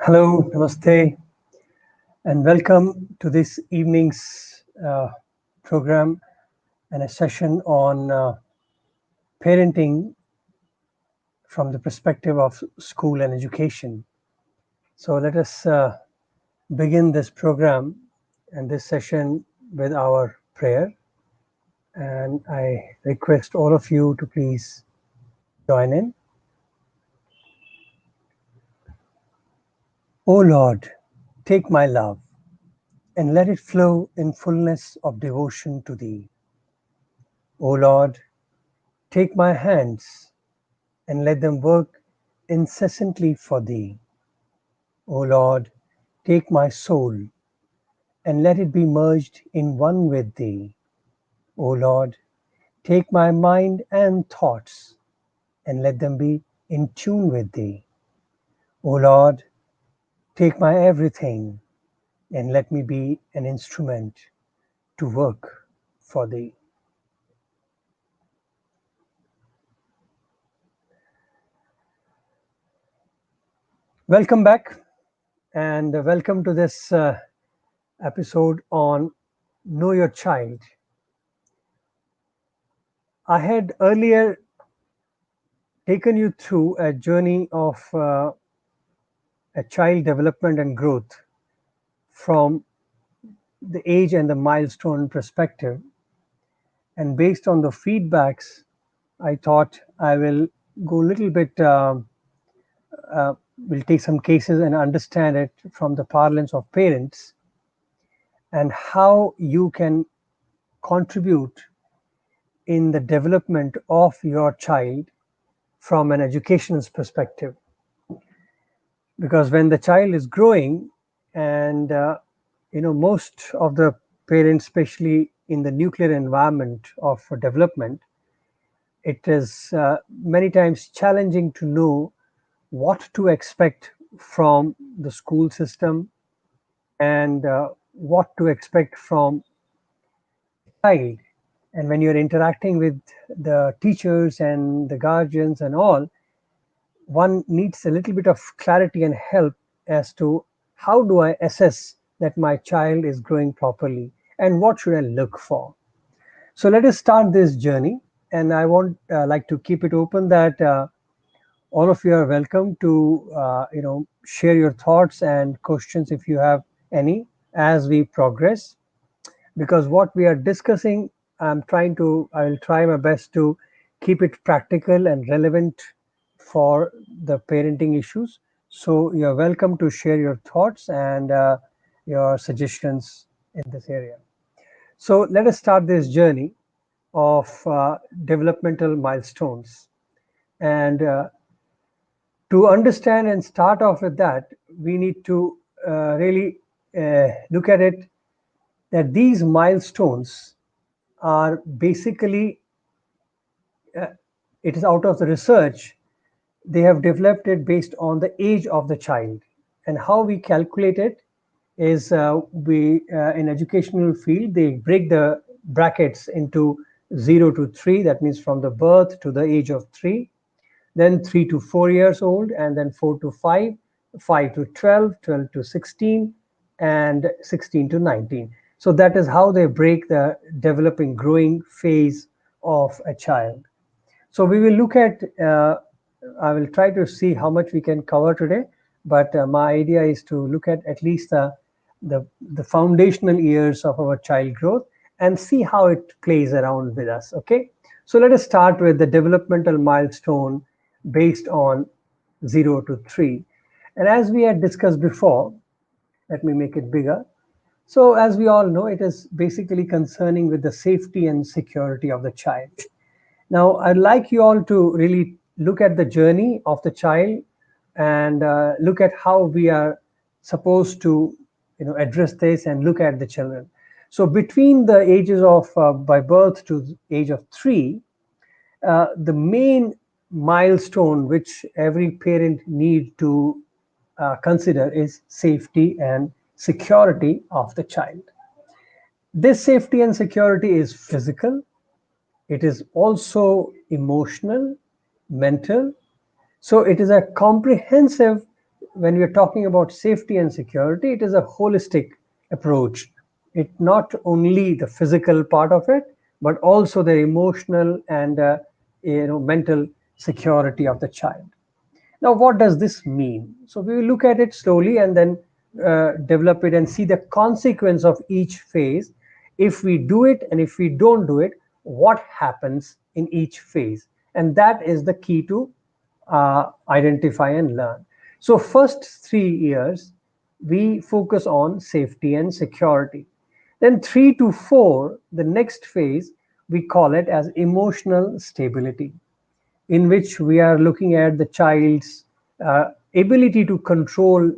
Hello, namaste, and welcome to this evening's program and a session on parenting from the perspective of school and education. So, let us begin this program and this session with our prayer. And I request all of you to please join in. O Lord, take my love and let it flow in fullness of devotion to Thee. O Lord, take my hands and let them work incessantly for Thee. O Lord, take my soul and let it be merged in one with Thee. O Lord, take my mind and thoughts and let them be in tune with Thee. O Lord, take my everything and let me be an instrument to work for Thee. Welcome back and welcome to this episode on Know Your Child. I had earlier taken you through a journey of a child development and growth from the age and the milestone perspective. And based on the feedbacks, I thought I will go a little bit, will take some cases and understand it from the parlance of parents and how you can contribute in the development of your child from an educational perspective. Because when the child is growing and most of the parents, especially in the nuclear environment of development, it is many times challenging to know what to expect from the school system and what to expect from child. And when you're interacting with the teachers and the guardians and all, one needs a little bit of clarity and help as to how do I assess that my child is growing properly and what should I look for. So let us start this journey, and I want like to keep it open that all of you are welcome to share your thoughts and questions if you have any as we progress, because what we are discussing, I will try my best to keep it practical and relevant for the parenting issues. So you're welcome to share your thoughts and your suggestions in this area. So let us start this journey of developmental milestones. And to understand and start off with that, we need to really look at it that these milestones are basically, it is out of the research, they have developed it based on the age of the child. And how we calculate it is we in educational field, they break the brackets into 0 to 3, that means from the birth to the age of 3, then 3 to 4 years old, and then 4 to 5, 5 to 12, 12 to 16, and 16 to 19. So that is how they break the developing growing phase of a child. So we will look at, I will try to see how much we can cover today, but my idea is to look at least the foundational years of our child growth and see how it plays around with us. Okay, so let us start with the developmental milestone based on 0 to 3. And as we had discussed before, let me make it bigger. So as we all know, it is basically concerning with the safety and security of the child. Now, I'd like you all to really look at the journey of the child and look at how we are supposed to, address this and look at the children. So between the ages of by birth to the age of 3, the main milestone which every parent need to consider is safety and security of the child. This safety and security is physical, it is also emotional, mental. So it is a comprehensive when we're talking about safety and security, it is a holistic approach. It not only the physical part of it, but also the emotional and mental security of the child. Now, what does this mean? So we will look at it slowly and then develop it and see the consequence of each phase. If we do it and if we don't do it, what happens in each phase? And that is the key to identify and learn. So first 3 years, we focus on safety and security. Then 3 to 4, the next phase, we call it as emotional stability, in which we are looking at the child's ability to control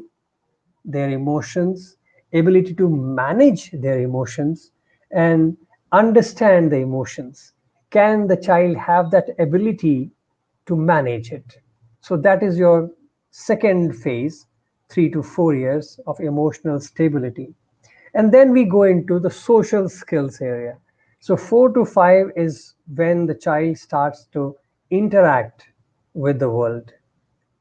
their emotions, ability to manage their emotions, and understand the emotions. Can the child have that ability to manage it? So, that is your second phase, 3 to 4 years of emotional stability. And then we go into the social skills area. So 4 to 5 is when the child starts to interact with the world.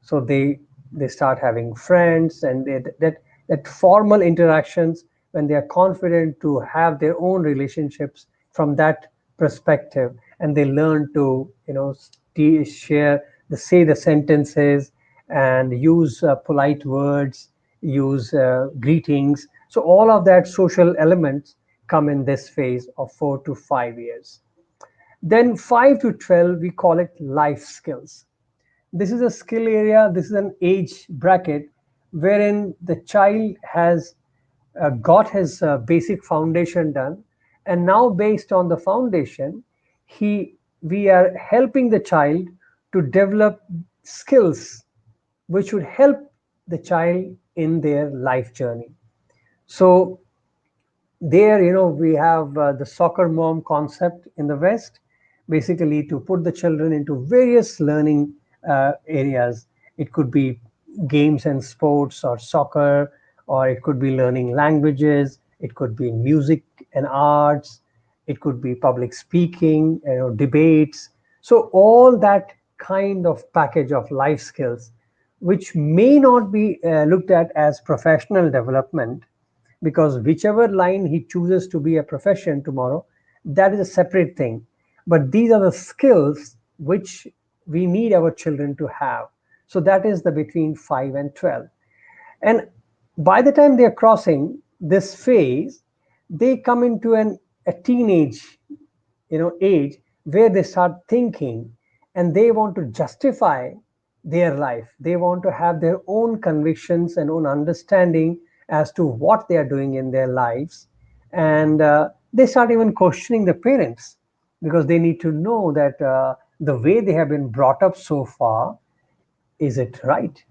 So they start having friends, and that formal interactions, when they are confident to have their own relationships from that perspective, and they learn to share the say the sentences and use polite words, use greetings. So all of that social elements come in this phase of 4 to 5 years. Then 5 to 12, we call it life skills. This is a skill area, this is an age bracket wherein the child has got his basic foundation done, and now based on the foundation, he we are helping the child to develop skills which would help the child in their life journey. So there, we have the soccer mom concept in the West, basically to put the children into various learning areas. It could be games and sports or soccer, or it could be learning languages, it could be music and arts, it could be public speaking, debates. So all that kind of package of life skills, which may not be looked at as professional development, because whichever line he chooses to be a profession tomorrow, that is a separate thing. But these are the skills which we need our children to have. So that is the between 5 and 12. And by the time they are crossing this phase, they come into a teenage age, where they start thinking and they want to justify their life. They want to have their own convictions and own understanding as to what they are doing in their lives. And they start even questioning the parents, because they need to know that the way they have been brought up so far, is it right?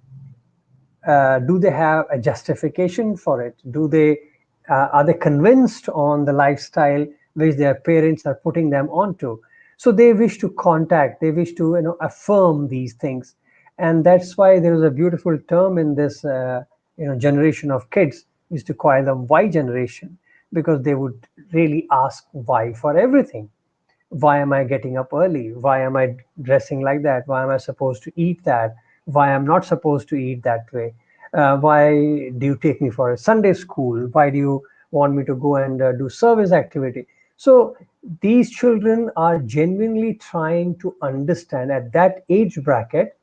Do they have a justification for it? Do they Are they convinced on the lifestyle which their parents are putting them onto? So they wish to contact, they wish to affirm these things. And that's why there is a beautiful term in this generation of kids, is to call them why generation, because they would really ask why for everything. Why am I getting up early? Why am I dressing like that? Why am I supposed to eat that? Why I'm not supposed to eat that way? Why do you take me for a Sunday school? Why do you want me to go and do service activity? So these children are genuinely trying to understand at that age bracket.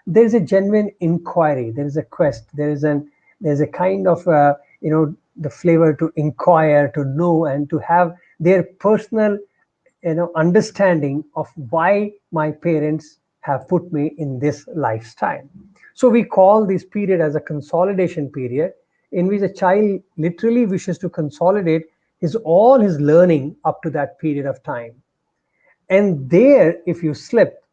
There is a genuine inquiry. There is a quest. There's a kind of the flavor to inquire, to know, and to have their personal understanding of why my parents have put me in this lifestyle. So we call this period as a consolidation period, in which a child literally wishes to consolidate his all his learning up to that period of time. And there, if you slip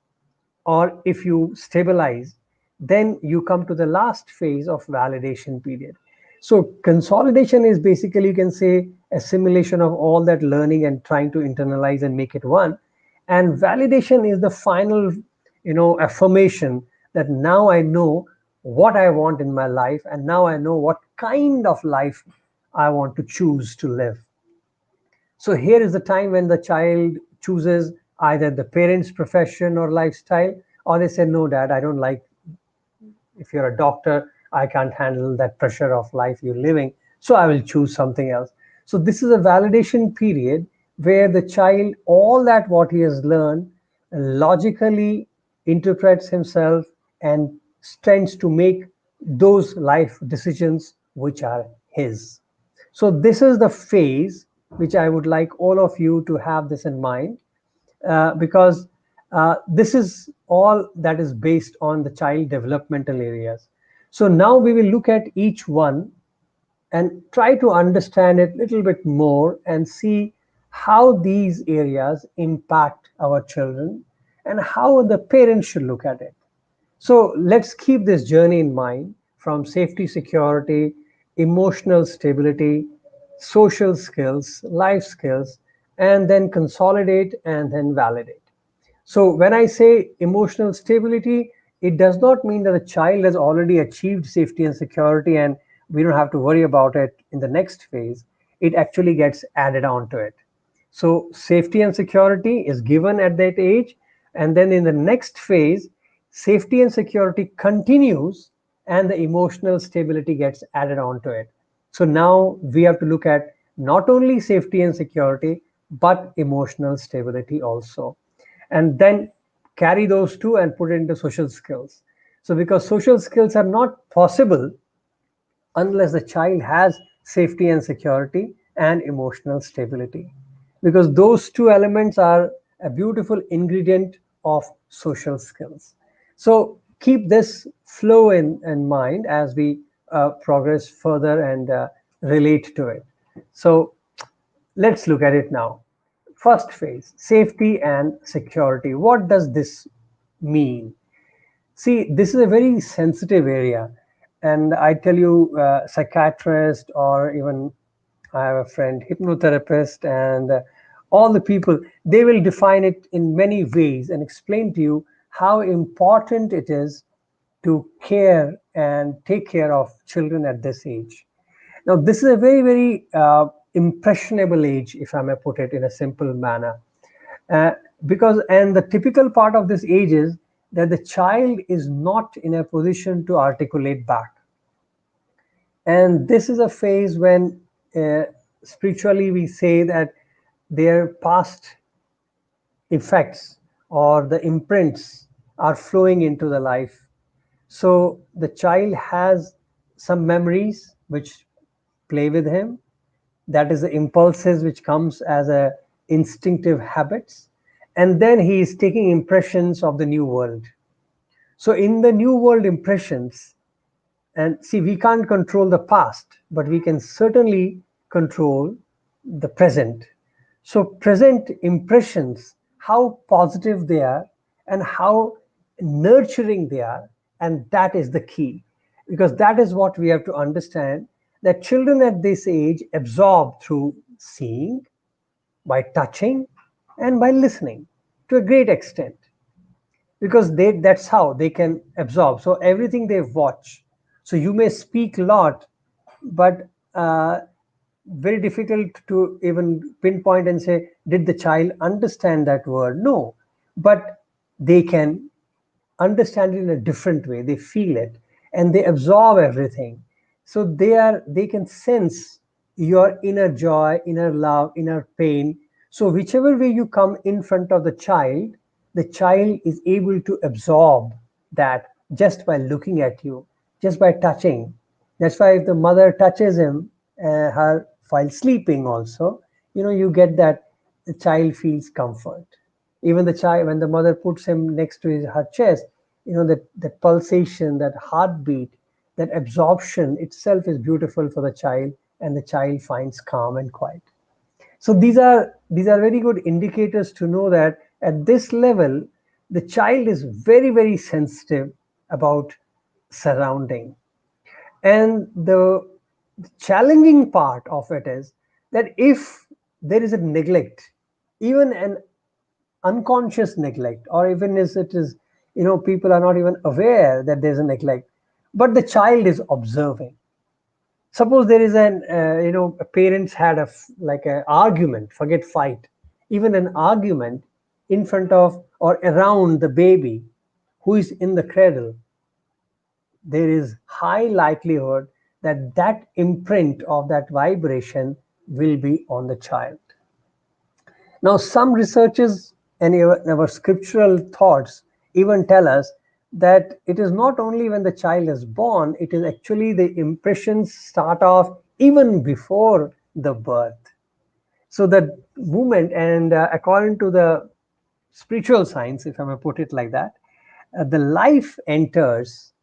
or if you stabilize, then you come to the last phase of validation period. So consolidation is basically, you can say, assimilation of all that learning and trying to internalize and make it one. And validation is the final affirmation that now I know what I want in my life, and now I know what kind of life I want to choose to live. So here is the time when the child chooses either the parent's profession or lifestyle, or they say, no, dad, I don't like, if you're a doctor, I can't handle that pressure of life you're living, so I will choose something else. So this is a validation period where the child, all that what he has learned, logically interprets himself and tends to make those life decisions which are his. So this is the phase which I would like all of you to have this in mind, because this is all that is based on the child developmental areas. So now we will look at each one and try to understand it a little bit more and see how these areas impact our children and how the parents should look at it. So let's keep this journey in mind, from safety, security, emotional stability, social skills, life skills, and then consolidate and then validate. So when I say emotional stability, it does not mean that the child has already achieved safety and security and we don't have to worry about it in the next phase. It actually gets added on to it. So safety and security is given at that age, and then in the next phase, safety and security continues and the emotional stability gets added on to it. So now we have to look at not only safety and security, but emotional stability also, and then carry those two and put it into social skills. So because social skills are not possible unless the child has safety and security and emotional stability, because those two elements are a beautiful ingredient of social skills. So keep this flow in mind as we progress further and relate to it. So let's look at it now. First phase, safety and security. What does this mean? See, this is a very sensitive area. And I tell you, psychiatrist, or even I have a friend, hypnotherapist, and all the people, they will define it in many ways and explain to you how important it is to care and take care of children at this age. Now, this is a very, very impressionable age, if I may put it in a simple manner. Uh, because, and the typical part of this age is that the child is not in a position to articulate back. And this is a phase when uh, spiritually we say that their past effects or the imprints are flowing into the life. So the child has some memories which play with him, that is the impulses which comes as a instinctive habits, and then he is taking impressions of the new world. So in the new world impressions, and see, we can't control the past, but we can certainly control the present. So present impressions, how positive they are and how nurturing they are, and that is the key, because that is what we have to understand, that children at this age absorb through seeing, by touching, and by listening to a great extent, because that's how they can absorb. So everything they watch. So you may speak a lot, but very difficult to even pinpoint and say, did the child understand that word? No, but they can understand it in a different way. They feel it and they absorb everything. So they can sense your inner joy, inner love, inner pain. So whichever way you come in front of the child is able to absorb that just by looking at you, just by touching. That's why if the mother touches him, her while sleeping also, you get that the child feels comfort. Even the child, when the mother puts him next to her chest, that pulsation, that heartbeat, that absorption itself is beautiful for the child, and the child finds calm and quiet. So these are very good indicators to know that at this level the child is very, very sensitive about surrounding. And the challenging part of it is that if there is a neglect, even an unconscious neglect, or even if it is, people are not even aware that there's a neglect, but the child is observing. Suppose there is an, parents had like an argument, forget fight, even an argument in front of or around the baby who is in the cradle. there is high likelihood that that imprint of that vibration will be on the child. Now, some researchers and our scriptural thoughts even tell us that it is not only when the child is born, it is actually the impressions start off even before the birth. So the movement, and according to the spiritual science, if I may put it like that, the life enters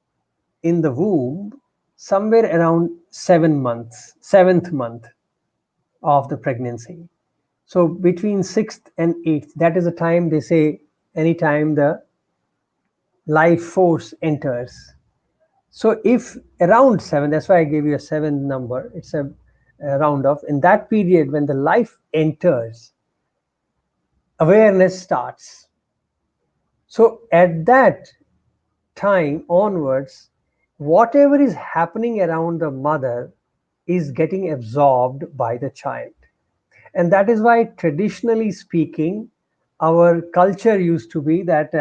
in the womb somewhere around 7 months, seventh month of the pregnancy. So between sixth and eighth, that is the time they say anytime the life force enters. So if around seven, that's why I gave you a seven number, it's a round off. In that period, when the life enters, awareness starts. So at that time onwards, whatever is happening around the mother is getting absorbed by the child. And that is why, traditionally speaking, our culture used to be that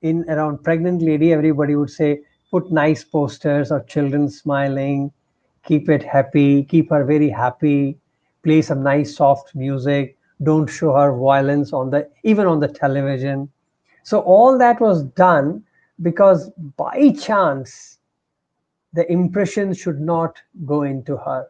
in around pregnant lady, everybody would say, put nice posters of children smiling, keep it happy, keep her very happy, play some nice soft music, don't show her violence on the even on the television. So all that was done because by chance the impression should not go into her,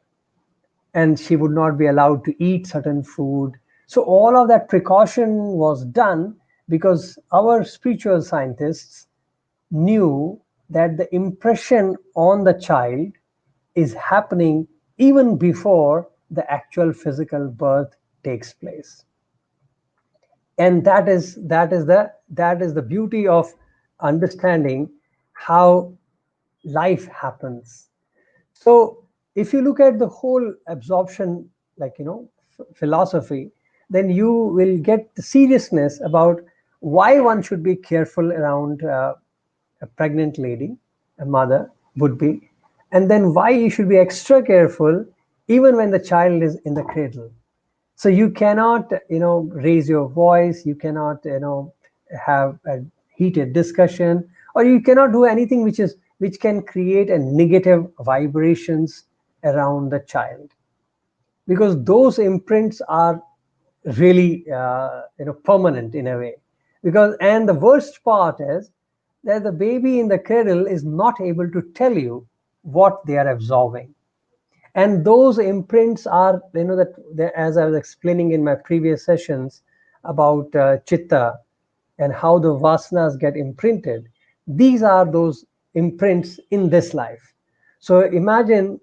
and she would not be allowed to eat certain food. So all of that precaution was done because our spiritual scientists knew that the impression on the child is happening even before the actual physical birth takes place. And that is the beauty of understanding how life happens. So if you look at the whole absorption, like philosophy, then you will get the seriousness about why one should be careful around a pregnant lady, a mother would be, and then why you should be extra careful even when the child is in the cradle. So you cannot raise your voice, you cannot have a heated discussion, or you cannot do anything which can create a negative vibrations around the child, because those imprints are really permanent in a way. Because, and the worst part is that the baby in the cradle is not able to tell you what they are absorbing. And those imprints are, as I was explaining in my previous sessions about chitta and how the vasanas get imprinted, these are those imprints in this life. So imagine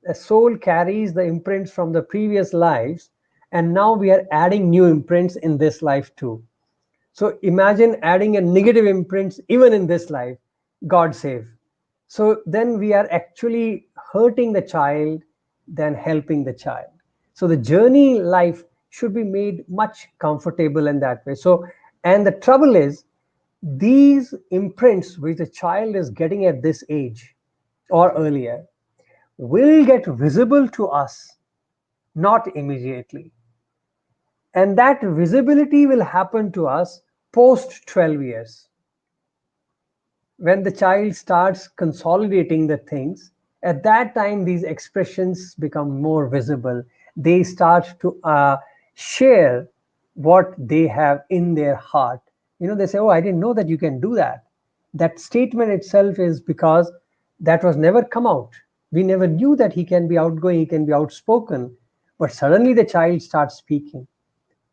a soul carries the imprints from the previous lives, and now we are adding new imprints in this life too. So imagine adding a negative imprints even in this life. God save. So then we are actually hurting the child than helping the child. So the journey life should be made much comfortable in that way. So, and the trouble is, these imprints which the child is getting at this age or earlier will get visible to us not immediately. And that visibility will happen to us post 12 years. When the child starts consolidating the things, at that time these expressions become more visible. They start to share what they have in their heart. They say, oh, I didn't know that you can do that. That statement itself is because that was never come out. We never knew that he can be outgoing, he can be outspoken, but suddenly the child starts speaking.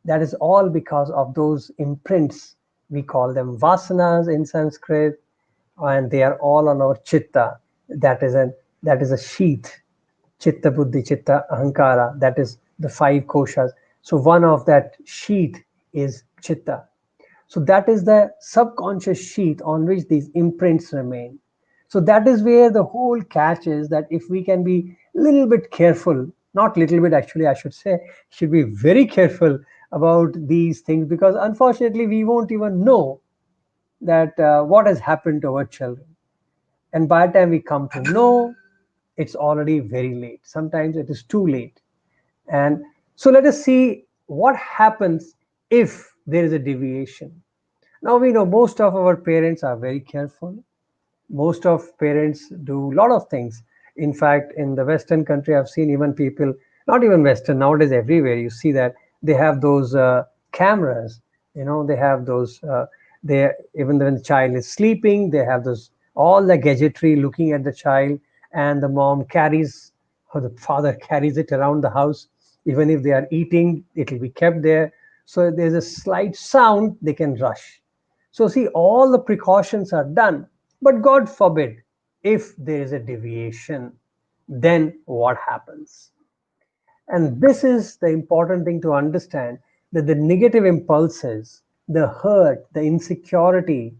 That is all because of those imprints. We call them vasanas in Sanskrit, and they are all on our chitta. That is a sheath. Chitta, buddhi, chitta, ahankara. That is the five koshas. So one of that sheath is chitta. So that is the subconscious sheath on which these imprints remain. So that is where the whole catch is, that if we can be a little bit careful, not little bit actually, I should say, should be very careful about these things, because unfortunately we won't even know that what has happened to our children. And by the time we come to know, it's already very late. Sometimes it is too late. And so let us see what happens if there is a deviation. Now we know most of our parents are very careful. Most of parents do a lot of things. In fact, in the Western country, I've seen even people, not even Western, nowadays everywhere you see that they have those cameras. They have those. They even when the child is sleeping, they have those all the gadgetry looking at the child, and the mom carries or the father carries it around the house. Even if they are eating, it will be kept there. So if there's a slight sound, they can rush. So, see, all the precautions are done, but God forbid, if there is a deviation, then what happens? And this is the important thing to understand, that the negative impulses, the hurt, the insecurity,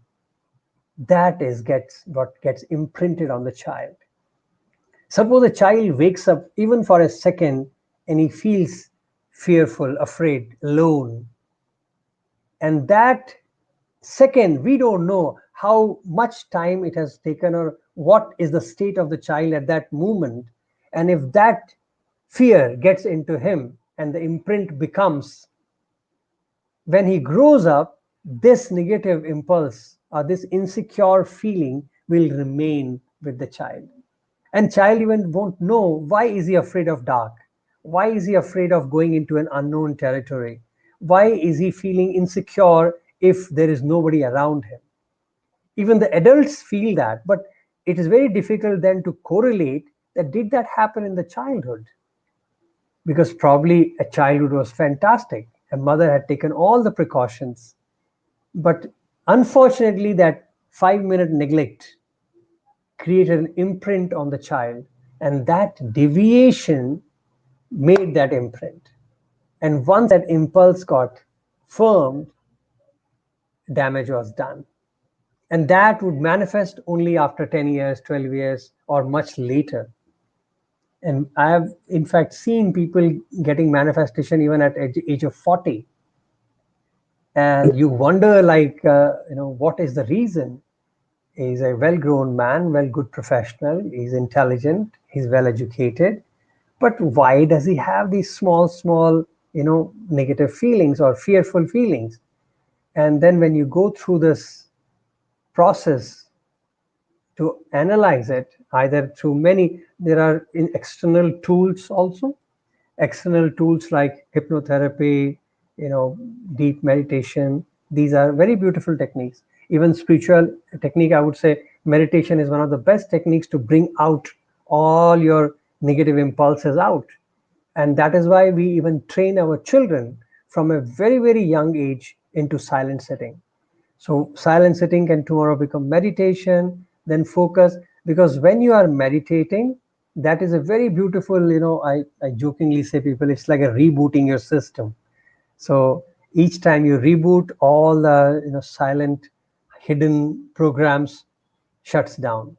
that is gets what gets imprinted on the child. Suppose a child wakes up even for a second and he feels fearful, afraid, alone, and that second, we don't know how much time it has taken or what is the state of the child at that moment. And if that fear gets into him and the imprint becomes, when he grows up, this negative impulse or this insecure feeling will remain with the child. And child even won't know why is he afraid of dark, why is he afraid of going into an unknown territory, why is he feeling insecure if there is nobody around him. Even the adults feel that, but it is very difficult then to correlate that did that happen in the childhood, because probably a childhood was fantastic, a mother had taken all the precautions, but unfortunately that 5 minute neglect created an imprint on the child, and that deviation made that imprint. And once that impulse got firmed, damage was done. And that would manifest only after 10 years, 12 years, or much later. And I have, in fact, seen people getting manifestation even at age of 40. And you wonder, like, what is the reason? He's a well-grown man, well, good professional. He's intelligent. He's well educated. But why does he have these small, small, negative feelings or fearful feelings? And then when you go through this process to analyze it, either through many, there are external tools also, external tools like hypnotherapy, deep meditation. These are very beautiful techniques. Even spiritual technique, I would say meditation is one of the best techniques to bring out all your negative impulses out. And that is why we even train our children from a very, very young age into silent sitting. So silent sitting can tomorrow become meditation, then focus. Because when you are meditating, that is a very beautiful, I jokingly say people, it's like a rebooting your system. So each time you reboot, all the silent hidden programs shuts down.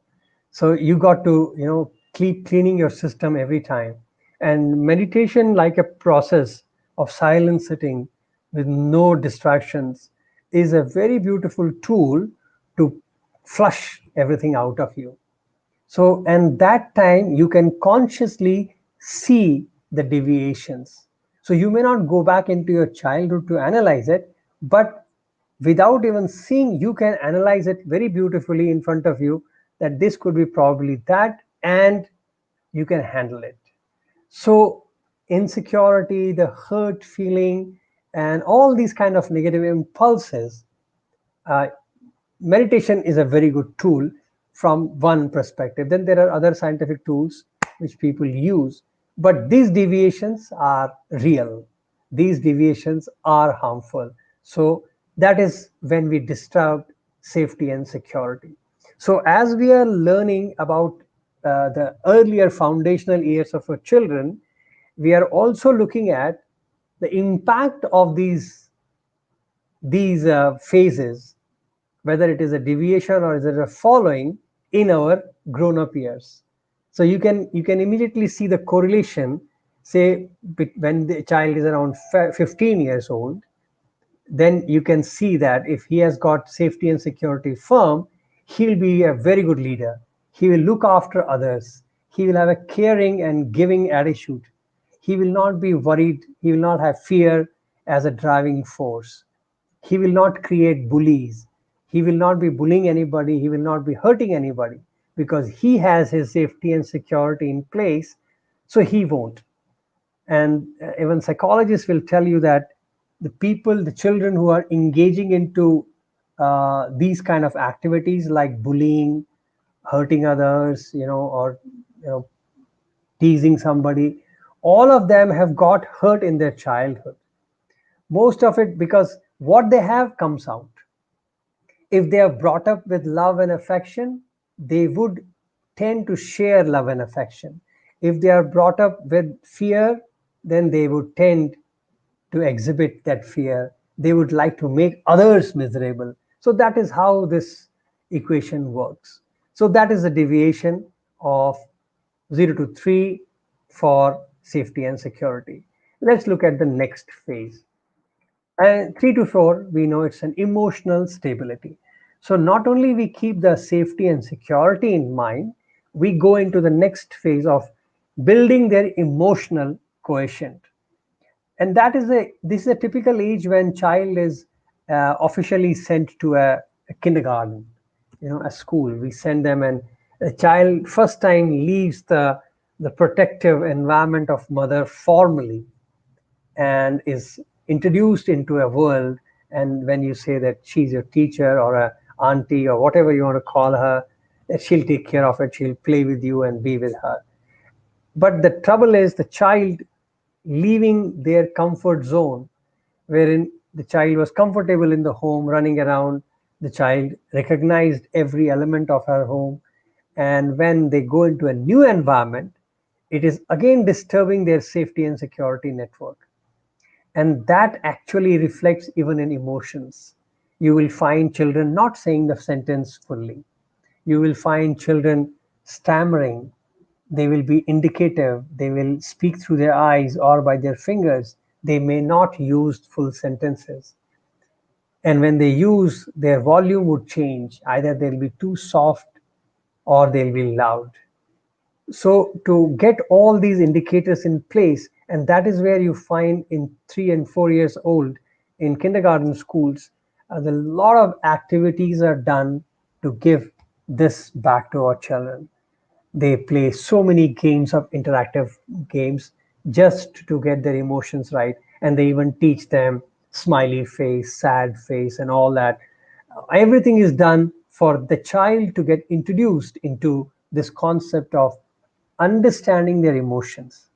So you got to keep cleaning your system every time. And meditation, like a process of silent sitting with no distractions, is a very beautiful tool to flush everything out of you. So, and that time you can consciously see the deviations. So you may not go back into your childhood to analyze it, but without even seeing, you can analyze it very beautifully in front of you, that this could be probably that, and you can handle it. So insecurity, the hurt feeling, and all these kind of negative impulses, uh, meditation is a very good tool from one perspective. Then there are other scientific tools which people use, but these deviations are real, these deviations are harmful. So that is when we disturb safety and security. So as we are learning about the earlier foundational years of our children, we are also looking at the impact of these phases, whether it is a deviation or is it a following in our grown up years. So you can immediately see the correlation, say when the child is around 15 years old, then you can see that if he has got safety and security firm, he'll be a very good leader. He will look after others. He will have a caring and giving attitude. He will not be worried. He will not have fear as a driving force. He will not create bullies. He will not be bullying anybody, he will not be hurting anybody, because he has his safety and security in place, so he won't. And even psychologists will tell you that the children who are engaging into these kind of activities like bullying, hurting others, or you know, teasing somebody, all of them have got hurt in their childhood. Most of it because what they have comes out. If they are brought up with love and affection, they would tend to share love and affection. If they are brought up with fear, then they would tend to exhibit that fear. They would like to make others miserable. So that is how this equation works. So that is the deviation of 0 to 3 for safety and security. Let's look at the next phase. And 3 to 4, we know it's an emotional stability. So not only we keep the safety and security in mind, we go into the next phase of building their emotional quotient. And this is a typical age when child is officially sent to a kindergarten, a school. We send them, and a child first time leaves the protective environment of mother formally, and is introduced into a world. And when you say that she's your teacher or a auntie or whatever you want to call her, that she'll take care of it, she'll play with you and be with her. But the trouble is the child leaving their comfort zone, wherein the child was comfortable in the home running around, the child recognized every element of her home, and when they go into a new environment, it is again disturbing their safety and security network. And that actually reflects even in emotions. You will find children not saying the sentence fully. You will find children stammering. They will be indicative. They will speak through their eyes or by their fingers. They may not use full sentences. And when they use, their volume would change. Either they'll be too soft or they'll be loud. So to get all these indicators in place, and that is where you find in 3 and 4 years old in kindergarten schools, a lot of activities are done to give this back to our children. They play so many games of interactive games just to get their emotions right, and they even teach them smiley face, sad face, and all that. Everything is done for the child to get introduced into this concept of understanding their emotions.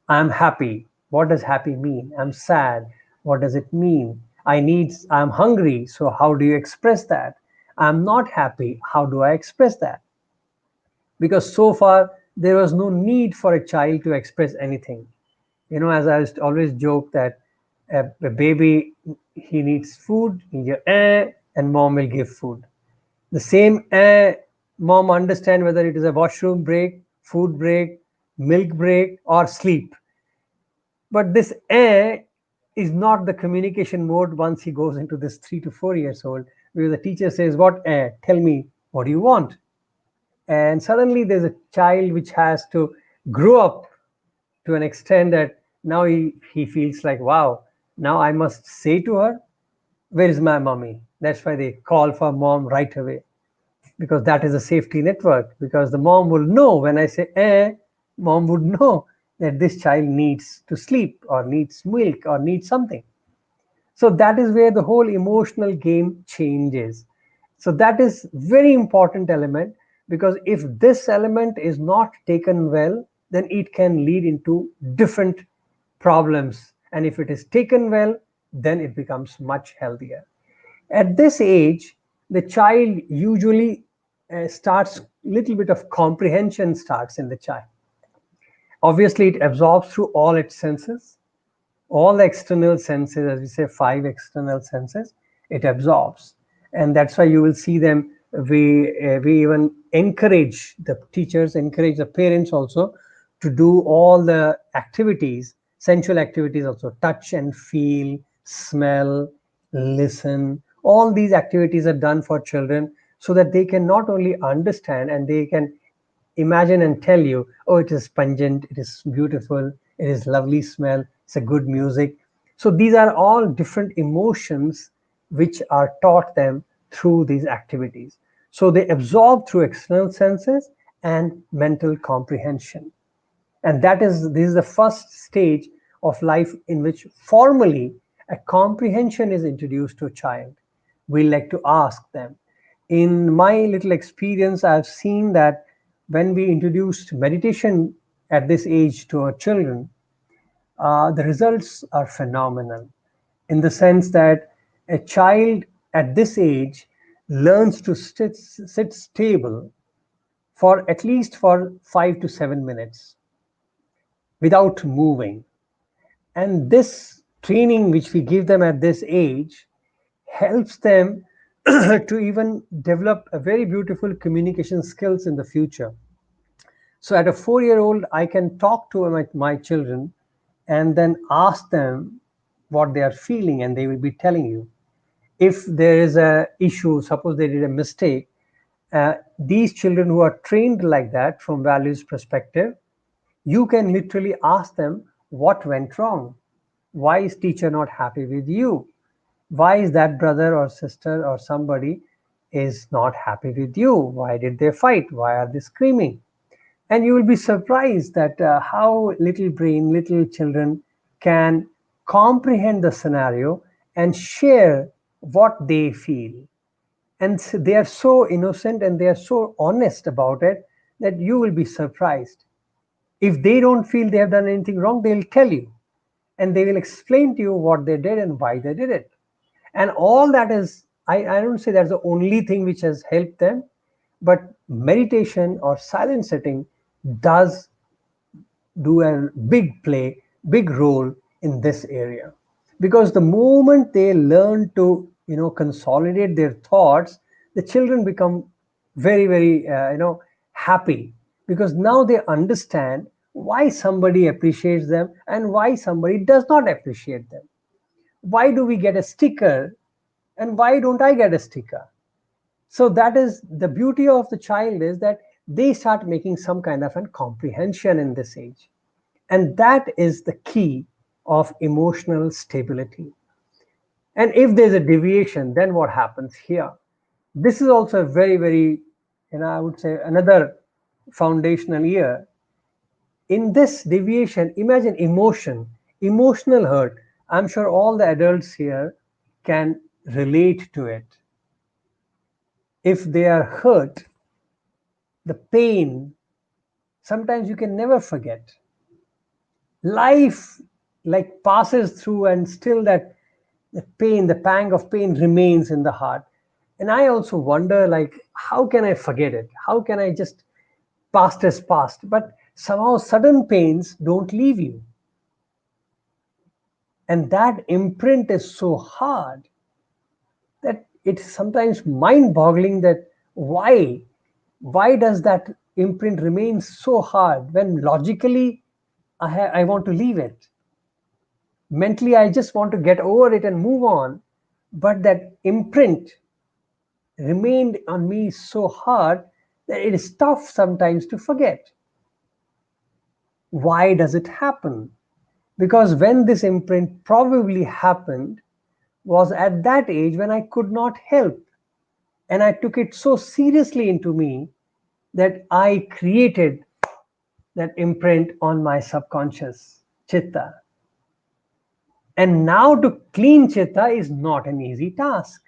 I'm happy. What does happy mean? I'm sad. What does it mean? I'm hungry. So how do you express that? I'm not happy. How do I express that? Because so far there was no need for a child to express anything. As I always joke that a baby, he needs food, and mom will give food. The same mom understand whether it is a washroom break, food break, milk break, or sleep. But this is not the communication mode once he goes into this 3 to 4 years old, where the teacher says, "What tell me, what do you want?" And suddenly there's a child which has to grow up to an extent that now he feels like, wow, now I must say to her, "Where is my mommy?" That's why they call for mom right away, because that is a safety network. Because the mom will know when I say mom would know that this child needs to sleep or needs milk or needs something. So that is where the whole emotional game changes. So that is very important element, because if this element is not taken well, then it can lead into different problems. And if it is taken well, then it becomes much healthier. At this age, the child usually starts little bit of comprehension starts in the child. Obviously, it absorbs through all its senses, all the external senses, as we say, 5 external senses, it absorbs. And that's why you will see them. We even encourage the teachers, encourage the parents also to do all the activities, sensual activities also, touch and feel, smell, listen. All these activities are done for children so that they can not only understand, and they can imagine and tell you, oh, it is pungent, it is beautiful, it is lovely smell, it's a good music. So these are all different emotions which are taught them through these activities. So they absorb through external senses and mental comprehension. And this is the first stage of life in which formally a comprehension is introduced to a child. We like to ask them. In my little experience, I've seen that when we introduced meditation at this age to our children, the results are phenomenal, in the sense that a child at this age learns to sit stable for at least for 5 to 7 minutes without moving. And this training which we give them at this age helps them to even develop a very beautiful communication skills in the future. So at a 4-year old, I can talk to my children and then ask them what they are feeling, and they will be telling you. If there is a issue, suppose they did a mistake, these children who are trained like that from values perspective, you can literally ask them what went wrong. Why is teacher not happy with you? Why is that brother or sister or somebody is not happy with you? Why did they fight? Why are they screaming? And you will be surprised that how little children can comprehend the scenario and share what they feel. And they are so innocent and they are so honest about it that you will be surprised. If they don't feel they have done anything wrong, they'll tell you, and they will explain to you what they did and why they did it. And all that is, I don't say that's the only thing which has helped them, but meditation or silent sitting does do a big role in this area. Because the moment they learn to, consolidate their thoughts, the children become very, happy, because now they understand why somebody appreciates them and why somebody does not appreciate them. Why do we get a sticker and why don't I get a sticker? So that is the beauty of the child, is that they start making some kind of a comprehension in this age. And that is the key of emotional stability. And if there's a deviation, then what happens here? This is also a very, I would say another foundational year. In this deviation, imagine emotional hurt. I'm sure all the adults here can relate to it. If they are hurt, the pain, sometimes you can never forget. Life like passes through, and still that the pain, the pang of pain remains in the heart. And I also wonder, like, how can I forget it? How can I just, past is past? But somehow sudden pains don't leave you. And that imprint is so hard that it's sometimes mind-boggling that why does that imprint remain so hard when logically I want to leave it. Mentally, I just want to get over it and move on. But that imprint remained on me so hard that it is tough sometimes to forget. Why does it happen? Because when this imprint probably happened was at that age when I could not help. And I took it so seriously into me that I created that imprint on my subconscious chitta. And now to clean chitta is not an easy task.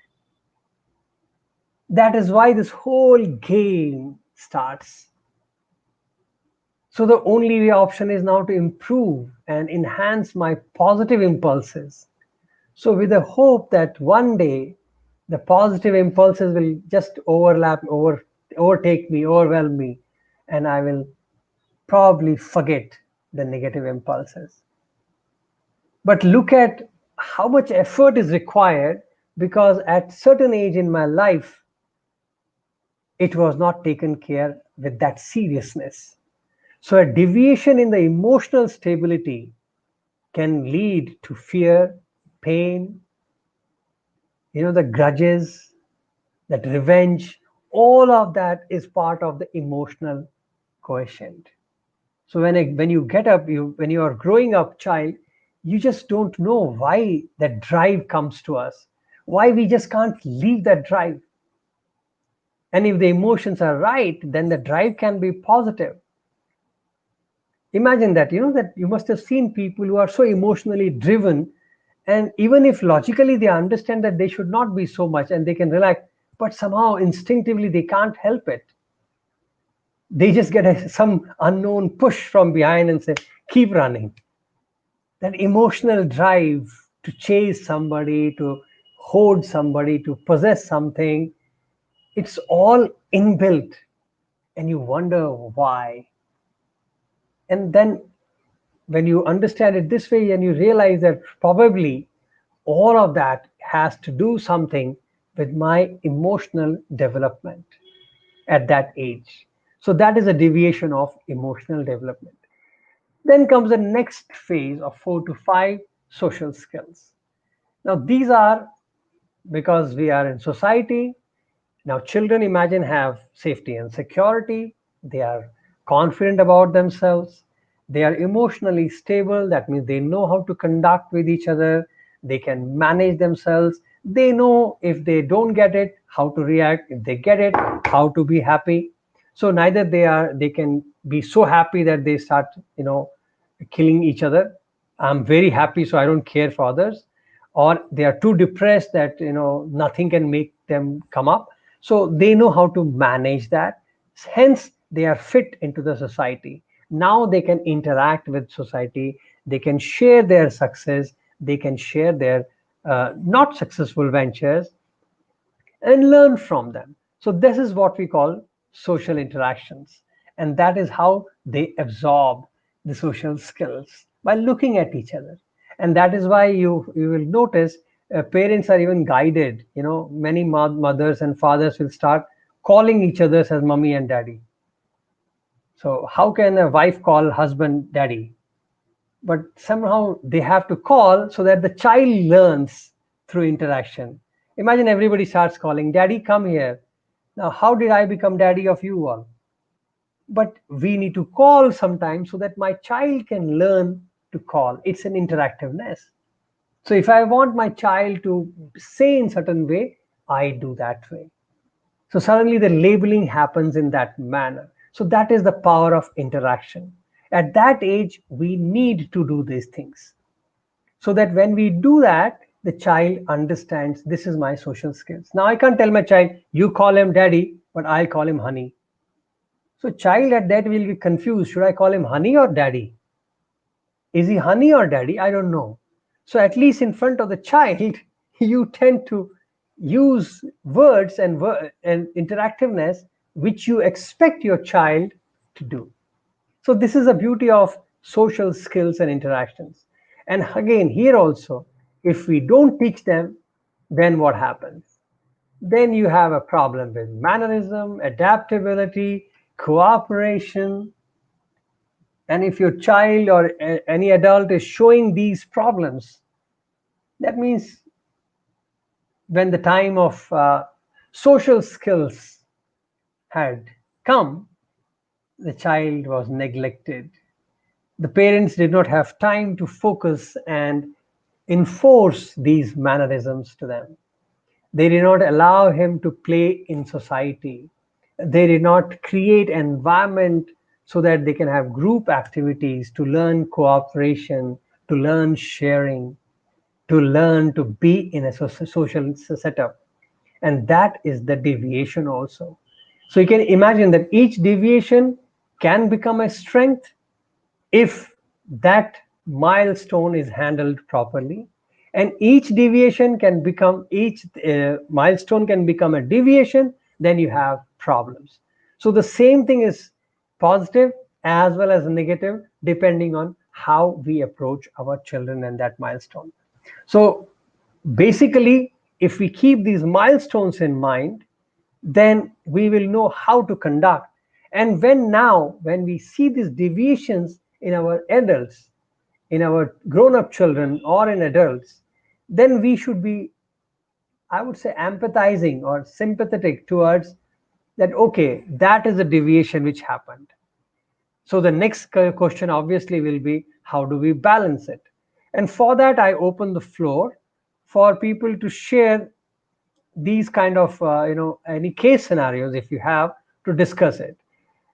That is why this whole game starts. So the only way option is now to improve and enhance my positive impulses. So with the hope that one day the positive impulses will just overtake me, overwhelm me, and I will probably forget the negative impulses. But look at how much effort is required, because at certain age in my life, it was not taken care with that seriousness. So a deviation in the emotional stability can lead to fear, pain, the grudges, that revenge, all of that is part of the emotional quotient. So when you get up, when you are growing up child, you just don't know why that drive comes to us, why we just can't leave that drive. And if the emotions are right, then the drive can be positive. Imagine that, that you must have seen people who are so emotionally driven, and even if logically they understand that they should not be so much and they can relax, but somehow instinctively they can't help it. They just get some unknown push from behind and say, keep running. That emotional drive to chase somebody, to hoard somebody, to possess something, it's all inbuilt, and you wonder why. And then when you understand it this way and you realize that probably all of that has to do something with my emotional development at that age. So that is a deviation of emotional development. Then comes the next phase of 4 to 5, social skills. Now, these are because we are in society. Now, children, imagine, have safety and security. They are confident about themselves. They are emotionally stable. That means they know how to conduct with each other. They can manage themselves. They know if they don't get it, how to react. If they get it, how to be happy. So neither they can be so happy that they start, killing each other. I'm very happy, so I don't care for others. Or they are too depressed that nothing can make them come up. So they know how to manage that. Hence they are fit into the society. Now they can interact with society. They can share their success. They can share their not successful ventures and learn from them. So this is what we call social interactions, and that is how they absorb the social skills by looking at each other. And that is why you will notice parents are even guided. Many mothers and fathers will start calling each other as mommy and daddy. So how can a wife call husband daddy? But somehow they have to call so that the child learns through interaction. Imagine everybody starts calling, Daddy, come here. Now, how did I become daddy of you all? But we need to call sometimes so that my child can learn to call. It's an interactiveness. So if I want my child to say in certain way, I do that way. So suddenly the labeling happens in that manner. So that is the power of interaction. At that age, we need to do these things so that when we do that, the child understands this is my social skills. Now I can't tell my child, you call him daddy, but I'll call him honey. So child at that will be confused. Should I call him honey or daddy? Is he honey or daddy? I don't know. So at least in front of the child, you tend to use words and interactiveness which you expect your child to do. So this is the beauty of social skills and interactions. And again, here also, if we don't teach them, then what happens? Then you have a problem with mannerism, adaptability, cooperation. And if your child or any adult is showing these problems, that means when the time of social skills had come, the child was neglected. The parents did not have time to focus and enforce these mannerisms to them. They did not allow him to play in society. They did not create an environment so that they can have group activities to learn cooperation, to learn sharing, to learn to be in a social setup. And that is the deviation also. So you can imagine that each deviation can become a strength if that milestone is handled properly, and each milestone can become a deviation, then you have problems. So the same thing is positive as well as negative depending on how we approach our children and that milestone. So basically, if we keep these milestones in mind, then we will know how to conduct. And when we see these deviations in our adults, in our grown up children, or in adults, then we should be, I would say, empathizing or sympathetic towards that. Okay, that is a deviation which happened. So the next question obviously will be, how do we balance it? And for that, I open the floor for people to share these kind of any case scenarios if you have, to discuss it.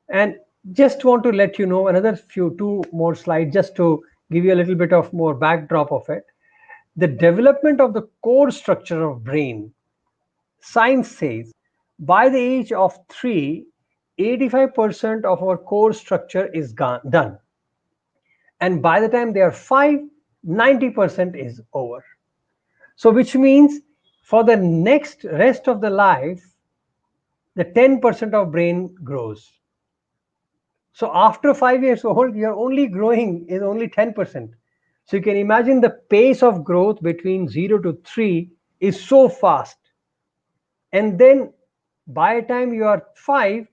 And just want to let you know another few two more slides just to give you a little bit of more backdrop of it. The development of the core structure of brain, science says by the age of 3, 85% of our core structure is done, and by the time they are 5, 90% is over. So which means for the next rest of the life, the 10% of brain grows. So after 5 years old, you're only growing is only 10%. So you can imagine the pace of growth between 0 to 3 is so fast. And then by the time you are 5,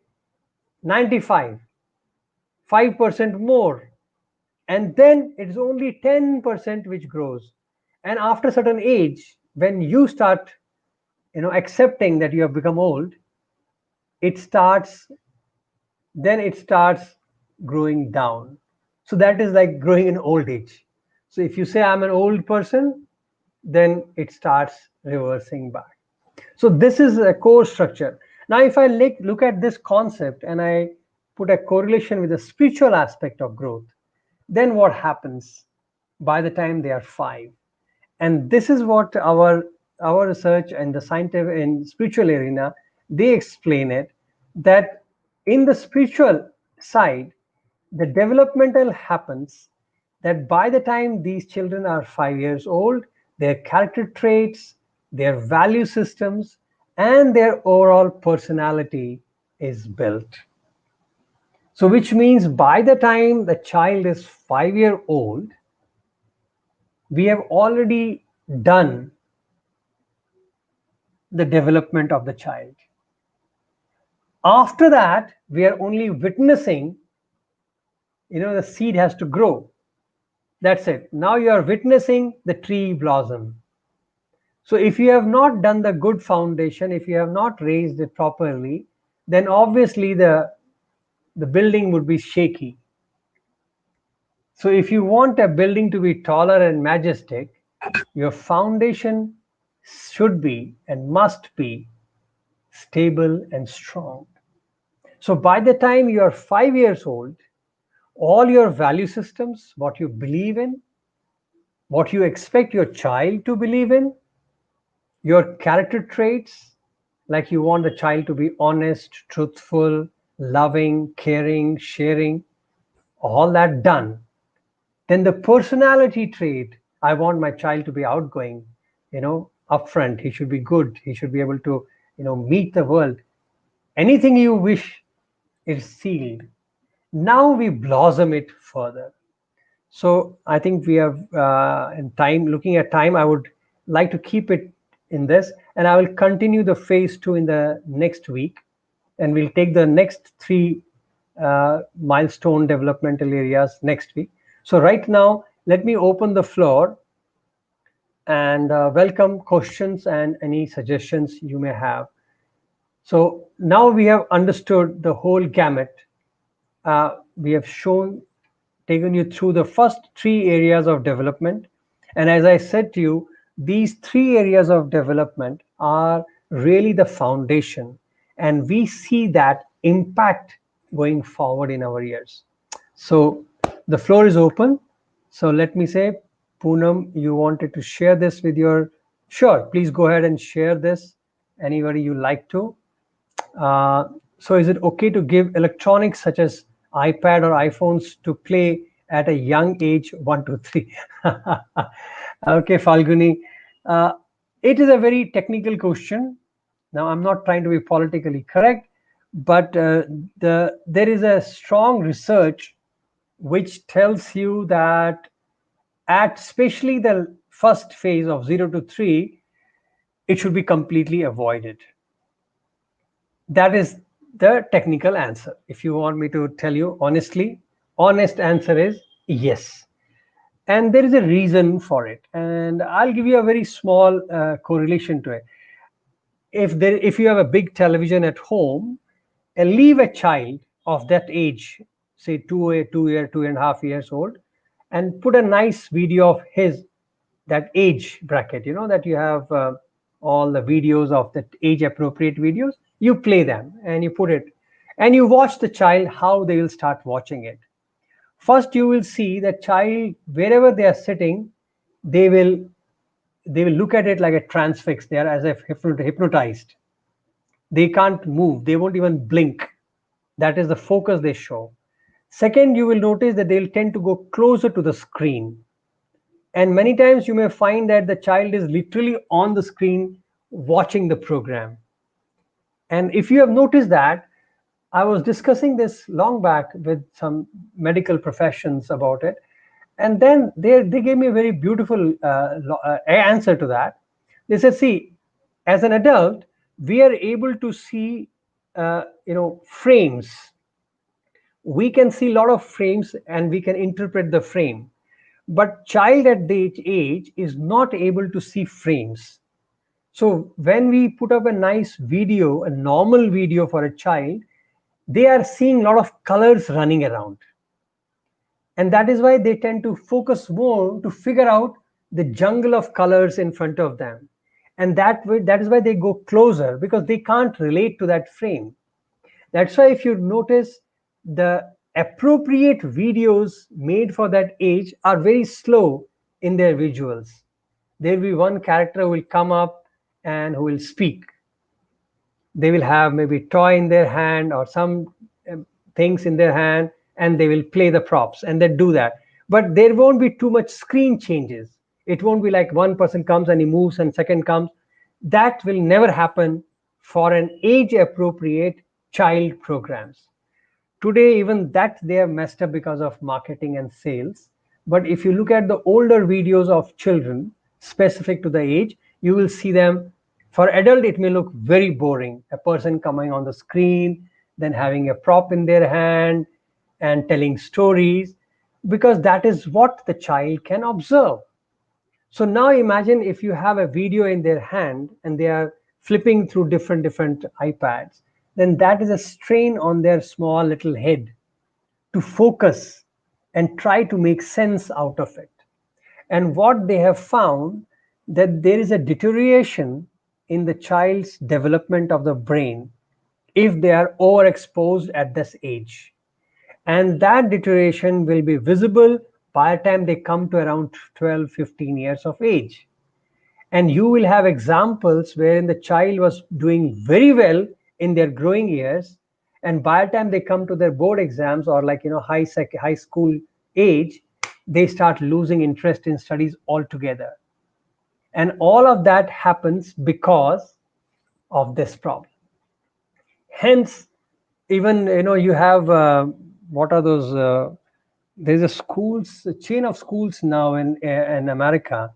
95, 5% more. And then it's only 10% which grows. And after a certain age, when you start accepting that you have become old, it starts then it starts growing down. So that is like growing in old age. So if you say I'm an old person, then it starts reversing back. So this is a core structure. Now if I look at this concept and I put a correlation with the spiritual aspect of growth, then what happens by the time they are 5? And this is what our research and the scientific and spiritual arena, they explain it, that in the spiritual side, the developmental happens that by the time these children are 5 years old, their character traits, their value systems, and their overall personality is built. So which means by the time the child is 5 year old, we have already done the development of the child. After that, we are only witnessing, the seed has to grow. That's it. Now you are witnessing the tree blossom. So if you have not done the good foundation, if you have not raised it properly, then obviously the building would be shaky. So if you want a building to be taller and majestic, your foundation should be and must be stable and strong. So by the time you are 5 years old, all your value systems, what you believe in, what you expect your child to believe in, your character traits, like you want the child to be honest, truthful, loving, caring, sharing, all that done. Then the personality trait, I want my child to be outgoing, upfront. He should be good. He should be able to, meet the world. Anything you wish is sealed. Now we blossom it further. So I think we have in time, looking at time, I would like to keep it in this, and I will continue the phase 2 in the next week, and we'll take the next 3 milestone developmental areas next week. So right now, let me open the floor and welcome questions and any suggestions you may have. So now we have understood the whole gamut. We have taken you through the first 3 areas of development. And as I said to you, these 3 areas of development are really the foundation. And we see that impact going forward in our years. So the floor is open. So let me say, Poonam, you wanted to share this with your, sure, please go ahead and share this. Anybody you like to. So is it okay to give electronics such as iPad or iPhones to play at a young age, 1 to 3? Okay, Falguni. It is a very technical question. Now, I'm not trying to be politically correct, but there is a strong research which tells you that at especially the first phase of 0 to 3, it should be completely avoided. That is the technical answer. If you want me to tell you honestly, honest answer is yes. And there is a reason for it. And I'll give you a very small correlation to it. If you have a big television at home, and leave a child of that age, say 2.5 years old, and put a nice video of his, that age bracket, that you have all the videos of the age appropriate videos. You play them and you put it, and you watch the child how they will start watching it. First, you will see that child wherever they are sitting, they will they will look at it like a transfix. They are as if hypnotized. They can't move. They won't even blink. That is the focus they show. Second, you will notice that they'll tend to go closer to the screen. And many times you may find that the child is literally on the screen watching the program. And if you have noticed that, I was discussing this long back with some medical professions about it. And then they gave me a very beautiful answer to that. They said, see, as an adult, we are able to see, frames. We can see a lot of frames and we can interpret the frame. But child at that age is not able to see frames. So when we put up a nice video, a normal video for a child, they are seeing a lot of colors running around. And that is why they tend to focus more to figure out the jungle of colors in front of them. And that is why they go closer, because they can't relate to that frame. That's why if you notice, the appropriate videos made for that age are very slow in their visuals. There will be one character who will come up and who will speak. They will have maybe toy in their hand or some things in their hand, and they will play the props and they do that. But there won't be too much screen changes. It won't be like one person comes and he moves and second comes. That will never happen for an age appropriate child programs. Today, even that they have messed up because of marketing and sales. But if you look at the older videos of children specific to the age, you will see them. For adult, it may look very boring, a person coming on the screen, then having a prop in their hand and telling stories, because that is what the child can observe. So now imagine if you have a video in their hand and they are flipping through different iPads, then that is a strain on their small little head to focus and try to make sense out of it. And what they have found, that there is a deterioration in the child's development of the brain if they are overexposed at this age. And that deterioration will be visible by the time they come to around 12, 15 years of age. And you will have examples wherein the child was doing very well in their growing years, and by the time they come to their board exams or high school age, they start losing interest in studies altogether. And all of that happens because of this problem. Hence, even you have what are those there's a chain of schools now in America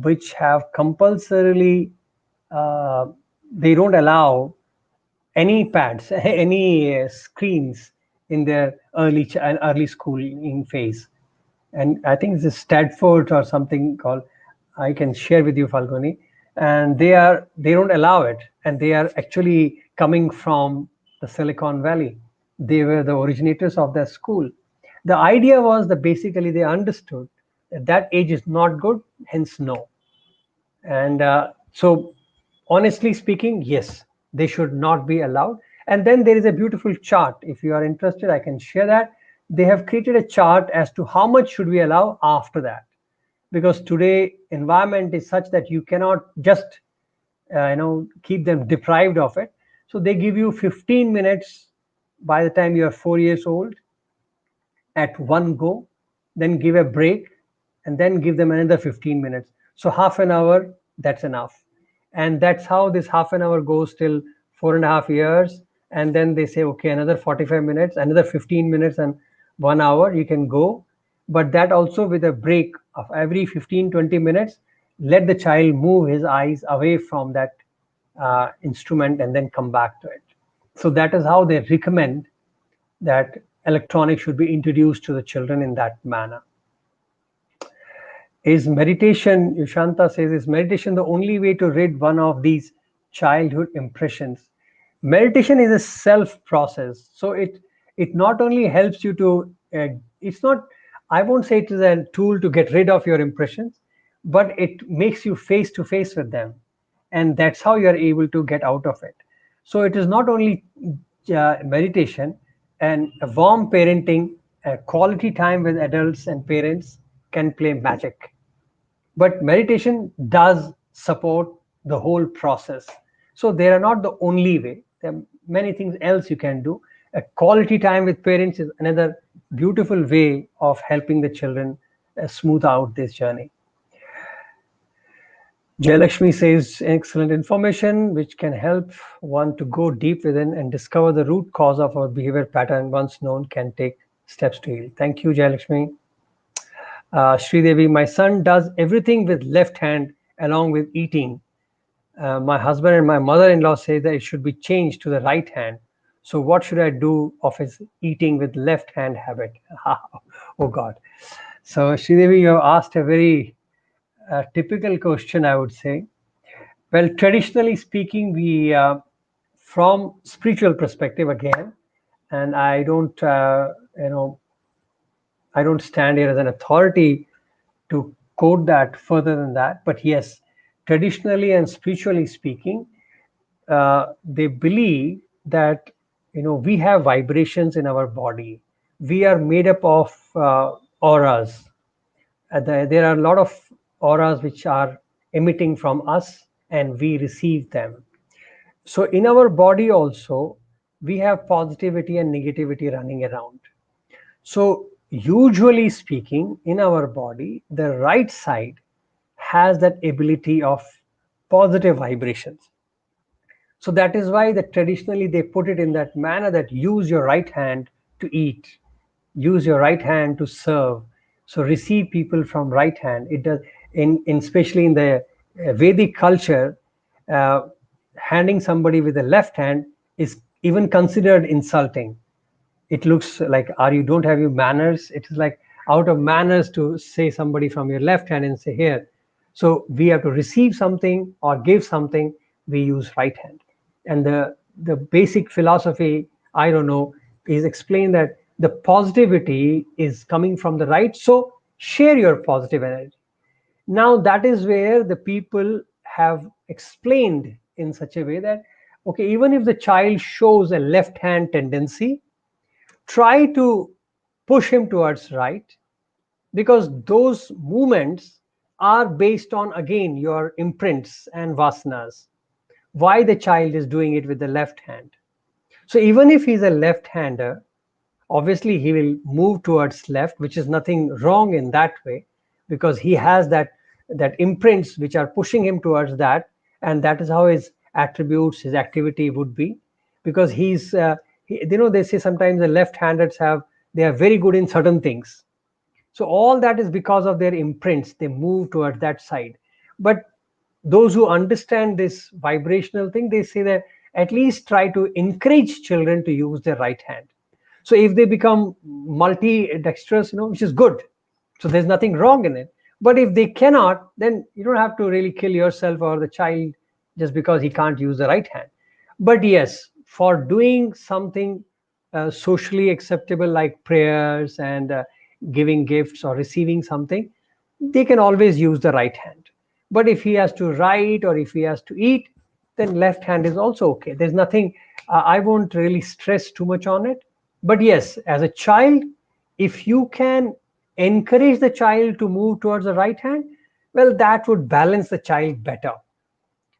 which have compulsorily they don't allow any pads, any screens in their early schooling phase. And I think it's a Stanford or something called, I can share with you, Falguni. And they don't allow it, and they are actually coming from the Silicon Valley. They were the originators of that school. The idea was that basically they understood that that age is not good, hence no. And so, honestly speaking, yes, they should not be allowed. And then there is a beautiful chart. If you are interested, I can share that. They have created a chart as to how much should we allow after that, because today environment is such that you cannot just keep them deprived of it. So they give you 15 minutes by the time you are 4 years old at one go, then give a break, and then give them another 15 minutes. So half an hour, that's enough. And that's how this half an hour goes till 4.5 years. And then they say, okay, another 45 minutes, another 15 minutes, and 1 hour, you can go. But that also with a break of every 15, 20 minutes, let the child move his eyes away from that instrument and then come back to it. So that is how they recommend that electronics should be introduced to the children in that manner. Is meditation, Yushanta says, is meditation the only way to rid one of these childhood impressions? Meditation is a self process. So it not only helps you to, it's not, I won't say it is a tool to get rid of your impressions, but it makes you face to face with them. and that's how you are able to get out of it. So it is not only meditation and a warm parenting, a quality time with adults and parents can play magic. But meditation does support the whole process. So they are not the only way. There are many things else you can do. A quality time with parents is another beautiful way of helping the children smooth out this journey. Jayalakshmi says excellent information which can help one to go deep within and discover the root cause of our behavior pattern. Once known, can take steps to heal. Thank you, Jayalakshmi. Sridevi, my son does everything with left hand along with eating. My husband and my mother-in-law say that it should be changed to the right hand. So what should I do of his eating with left hand habit? Oh God. So Sridevi, you have asked a very typical question, I would say. Well, traditionally speaking, we, from spiritual perspective again, and I don't, I don't stand here as an authority to quote that further than that. But yes, traditionally and spiritually speaking, they believe that we have vibrations in our body. We are made up of auras. There are a lot of auras which are emitting from us, and we receive them. So in our body also, we have positivity and negativity running around. So usually speaking, in our body, the right side has that ability of positive vibrations. So that is why that traditionally they put it in that manner, that use your right hand to eat, use your right hand to serve. So receive people from right hand. It does in especially in the Vedic culture, uh, handing somebody with the left hand is even considered insulting. It looks like, are you don't have your manners? It is like out of manners to say somebody from your left hand and say here. So we have to receive something or give something, we use right hand. And the basic philosophy, I don't know, is explain that the positivity is coming from the right, so share your positive energy. Now that is where the people have explained in such a way that, okay, even if the child shows a left hand tendency, try to push him towards right, because those movements are based on again your imprints and vasanas, why the child is doing it with the left hand. So even if he's a left hander, obviously he will move towards left, which is nothing wrong in that way, because he has that imprints which are pushing him towards that, and that is how his attributes, his activity would be. Because they say sometimes the left-handers they are very good in certain things. So all that is because of their imprints, they move towards that side. But those who understand this vibrational thing, they say that at least try to encourage children to use their right hand. So if they become multi-dexterous, which is good, so there's nothing wrong in it. But if they cannot, then you don't have to really kill yourself or the child just because he can't use the right hand. But yes, for doing something socially acceptable like prayers and giving gifts or receiving something, they can always use the right hand. But if he has to write or if he has to eat, then left hand is also okay. There's nothing, I won't really stress too much on it. But yes, as a child, if you can encourage the child to move towards the right hand, well, that would balance the child better.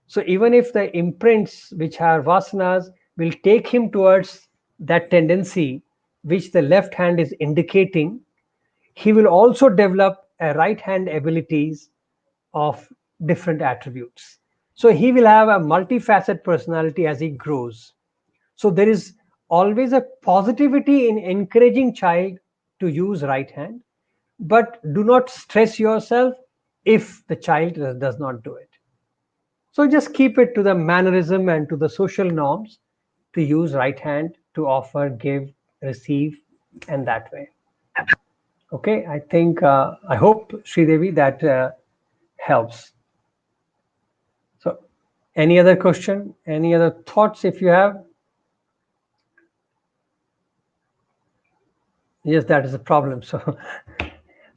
So even if the imprints which are vasanas will take him towards that tendency which the left hand is indicating, he will also develop a right hand abilities of different attributes. So he will have a multifaceted personality as he grows. So there is always a positivity in encouraging child to use right hand, but do not stress yourself if the child does not do it. So just keep it to the mannerism and to the social norms to use right hand to offer, give, receive, and that way. Okay, I think, I hope, Sridevi, that helps. So, any other question? Any other thoughts if you have? Yes, that is a problem. So,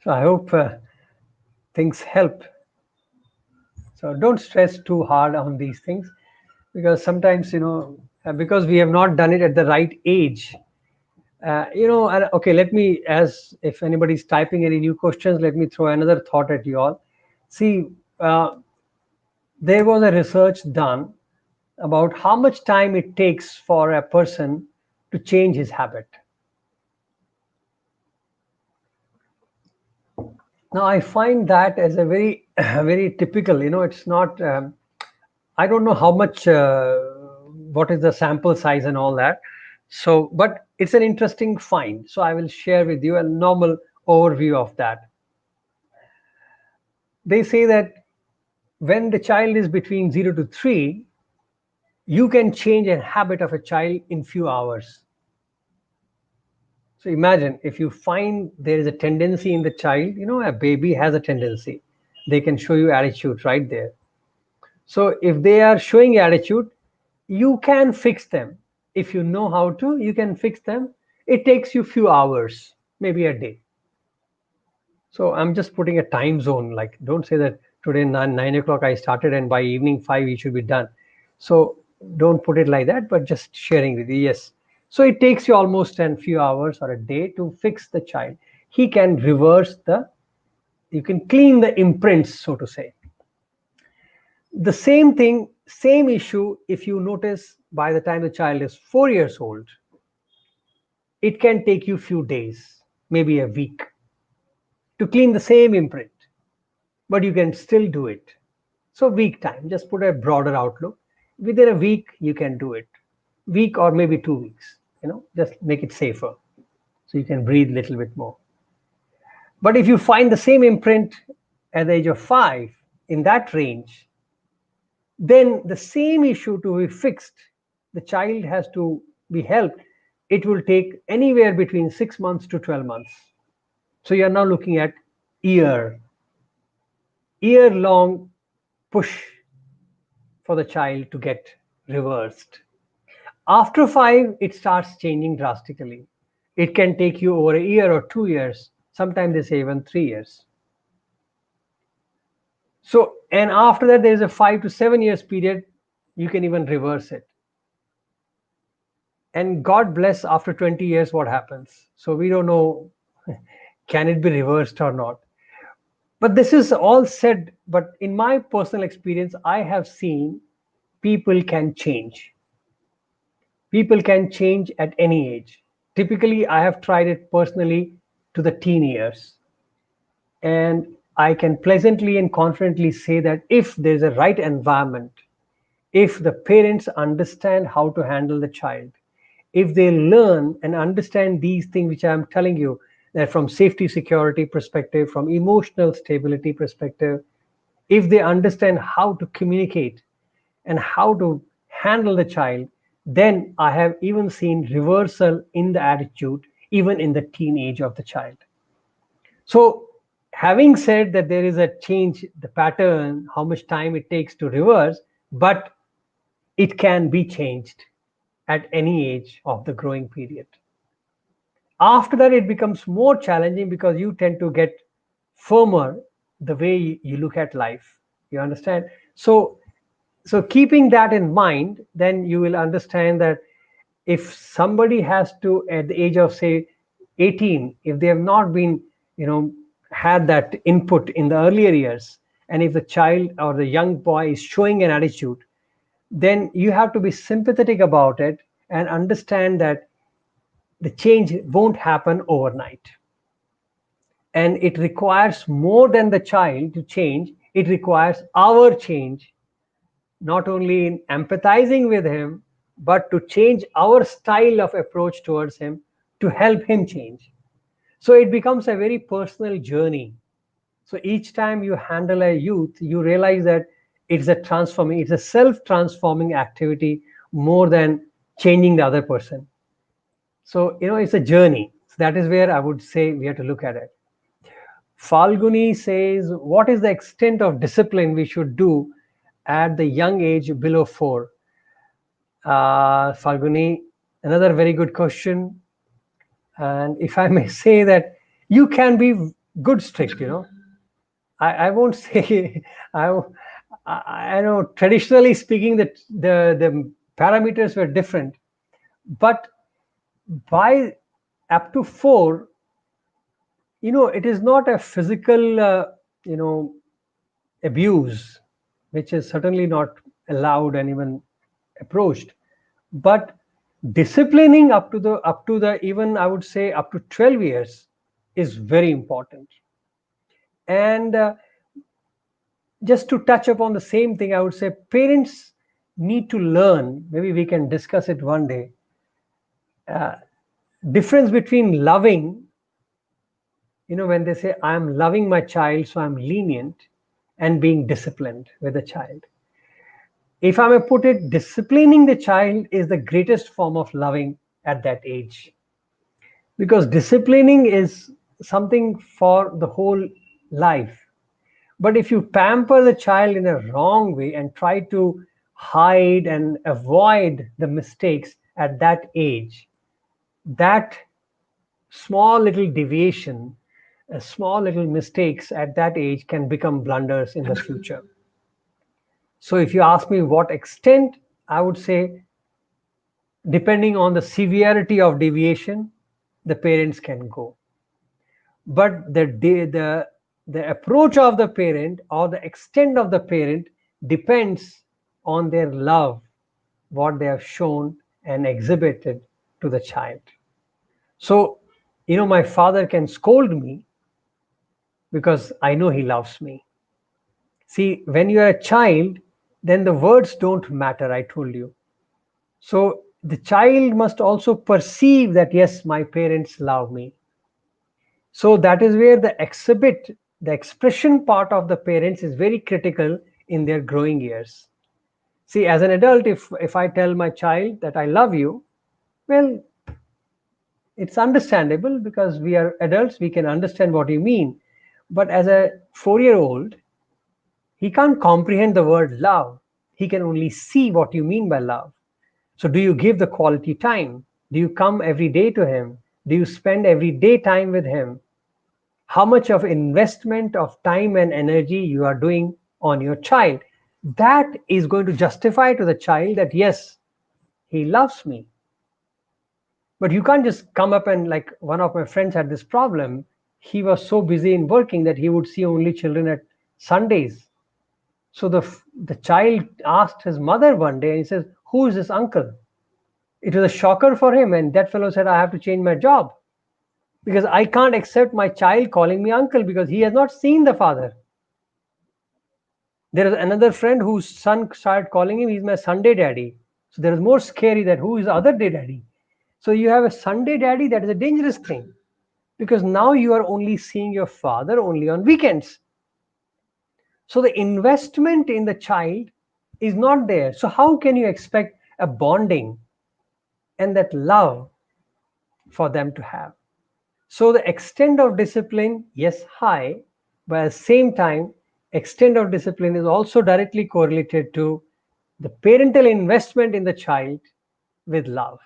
so I hope things help. So don't stress too hard on these things, because sometimes, because we have not done it at the right age. And okay, let me, as if anybody's typing any new questions, let me throw another thought at you all. See, there was a research done about how much time it takes for a person to change his habit. Now, I find that as a very, very typical, it's not, I don't know how much, what is the sample size and all that. So, but it's an interesting find. So, I will share with you a normal overview of that. They say that when the child is between 0 to 3, you can change a habit of a child in few hours. So imagine if you find there is a tendency in the child, a baby has a tendency. They can show you attitude right there. So if they are showing attitude, you can fix them. If you know how to, you can fix them. It takes you few hours, maybe a day. So I'm just putting a time zone. Like, don't say that today 9 o'clock I started and by evening 5 you should be done. So don't put it like that, but just sharing with you. Yes. So it takes you almost a few hours or a day to fix the child. He can reverse you can clean the imprints, so to say. The same thing, same issue, if you notice by the time the child is 4 years old, it can take you few days, maybe a week, to clean the same imprint, but you can still do it. So week time, just put a broader outlook. Within a week, you can do it. Week or maybe 2 weeks, just make it safer. So you can breathe a little bit more. But if you find the same imprint at the age of 5, in that range, then the same issue to be fixed, the child has to be helped. It will take anywhere between 6 months to 12 months. So you are now looking at year-long push for the child to get reversed. After 5, it starts changing drastically. It can take you over a year or 2 years. Sometimes they say even 3 years. So, and after that, there's a 5 to 7 years period. You can even reverse it. And God bless, after 20 years, what happens? So we don't know, can it be reversed or not? But this is all said, but in my personal experience, I have seen people can change. People can change at any age. Typically, I have tried it personally to the teen years. And I can pleasantly and confidently say that if there's a right environment, if the parents understand how to handle the child, if they learn and understand these things which I'm telling you, that from safety security perspective, from emotional stability perspective, if they understand how to communicate and how to handle the child, then I have even seen reversal in the attitude, even in the teenage of the child. So, having said that there is a change, the pattern, how much time it takes to reverse, but it can be changed at any age of the growing period. After that, it becomes more challenging because you tend to get firmer the way you look at life. You understand? So keeping that in mind, then you will understand that if somebody has to, at the age of say 18, if they have not been, you know, had that input in the earlier years, and if the child or the young boy is showing an attitude, then you have to be sympathetic about it and understand that the change won't happen overnight. And it requires more than the child to change, it requires our change, not only in empathizing with him, but to change our style of approach towards him to help him change. So it becomes a very personal journey. So each time you handle a youth, you realize that it's a self-transforming activity more than changing the other person. So, it's a journey. So that is where I would say we have to look at it. Falguni says, what is the extent of discipline we should do at the young age below 4? Falguni, another very good question. And if I may say that you can be good strict, I won't say, I know traditionally speaking that the parameters were different, but by up to 4, it is not a physical, you know, abuse, which is certainly not allowed and even approached. But disciplining up to the even I would say up to 12 years is very important. And just to touch upon the same thing, I would say parents need to learn. Maybe we can discuss it one day. Difference between loving, when they say I'm loving my child, so I'm lenient, and being disciplined with the child. If I may put it, disciplining the child is the greatest form of loving at that age, because disciplining is something for the whole life. But if you pamper the child in a wrong way and try to hide and avoid the mistakes at that age, that small little deviation, small little mistakes at that age can become blunders in the future. So, if you ask me what extent, I would say, depending on the severity of deviation, the parents can go. But the approach of the parent or the extent of the parent depends on their love, what they have shown and exhibited to the child. So, my father can scold me because I know he loves me. See, when you are a child, then the words don't matter, I told you. So the child must also perceive that, yes, my parents love me. So that is where the expression part of the parents is very critical in their growing years. See, as an adult, if I tell my child that I love you, well, it's understandable because we are adults, we can understand what you mean. But as a 4-year-old, he can't comprehend the word love. He can only see what you mean by love. So, do you give the quality time? Do you come every day to him? Do you spend every day time with him? How much of investment of time and energy you are doing on your child? That is going to justify to the child that, yes, he loves me. But you can't just come up and, like, one of my friends had this problem. He was so busy in working that he would see only children at Sundays. So the child asked his mother one day, and he says, "Who is this uncle?" It was a shocker for him, and that fellow said, "I have to change my job because I can't accept my child calling me uncle because he has not seen the father." There is another friend whose son started calling him, "He's my Sunday daddy." So there is more scary that who is the other day daddy. So you have a Sunday daddy, that is a dangerous thing, because now you are only seeing your father only on weekends. So the investment in the child is not there. So how can you expect a bonding and that love for them to have? So the extent of discipline, yes, high, but at the same time, extent of discipline is also directly correlated to the parental investment in the child with love.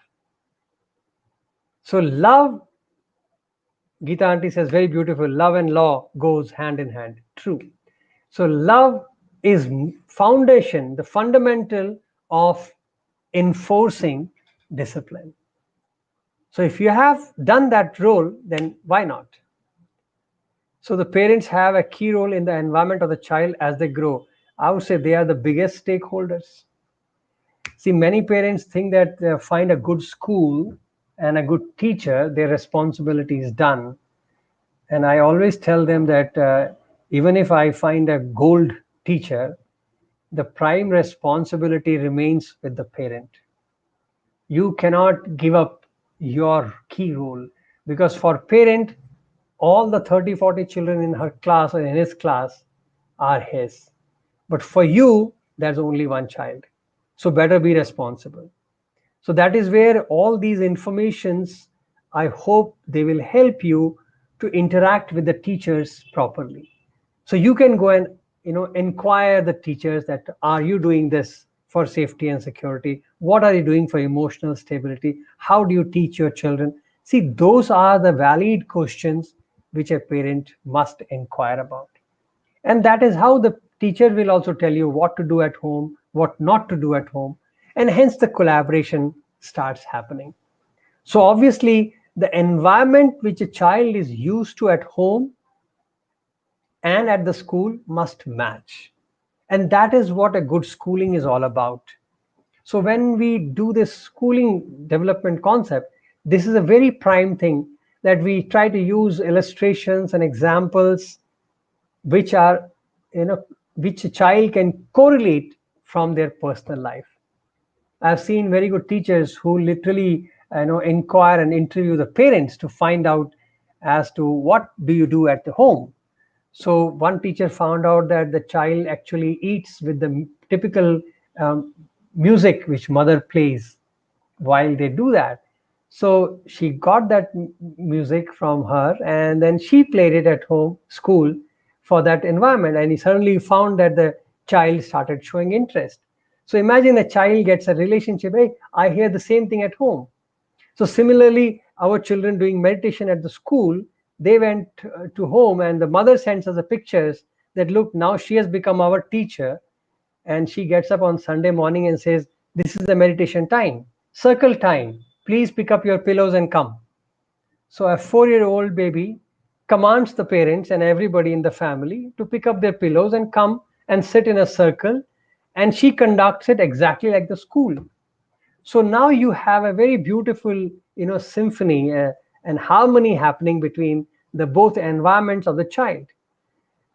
So love, Gita auntie says very beautiful, love and law goes hand in hand. True. So love is foundation, the fundamental of enforcing discipline. So if you have done that role, then why not? So the parents have a key role in the environment of the child as they grow. I would say they are the biggest stakeholders. See, many parents think that find a good school and a good teacher, their responsibility is done. And I always tell them that even if I find a gold teacher, the prime responsibility remains with the parent. You cannot give up your key role, because for parent, all the 30, 40 children in her class or in his class are his. But for you, there's only one child. So better be responsible. So that is where all these informations, I hope they will help you to interact with the teachers properly. So you can go and inquire the teachers that, are you doing this for safety and security? What are you doing for emotional stability? How do you teach your children? See, those are the valid questions which a parent must inquire about. And that is how the teacher will also tell you what to do at home, what not to do at home, and hence the collaboration starts happening. So obviously, the environment which a child is used to at home and at the school must match. And that is what a good schooling is all about. So when we do this schooling development concept, this is a very prime thing, that we try to use illustrations and examples which are, you know, which a child can correlate from their personal life. I've seen very good teachers who literally, inquire and interview the parents to find out as to what do you do at the home. So one teacher found out that the child actually eats with the typical um, music which mother plays while they do that. So she got that music from her, and then she played it at home, school, for that environment. And he suddenly found that the child started showing interest. So imagine a child gets a relationship. Hey, I hear the same thing at home. So similarly, our children doing meditation at the school, they went to home, and the mother sends us the pictures that look, now she has become our teacher, and she gets up on Sunday morning and says, this is the meditation time, circle time. Please pick up your pillows and come. So a 4-year-old baby commands the parents and everybody in the family to pick up their pillows and come and sit in a circle, and she conducts it exactly like the school. So now you have a very beautiful, symphony and harmony happening between the both environments of the child.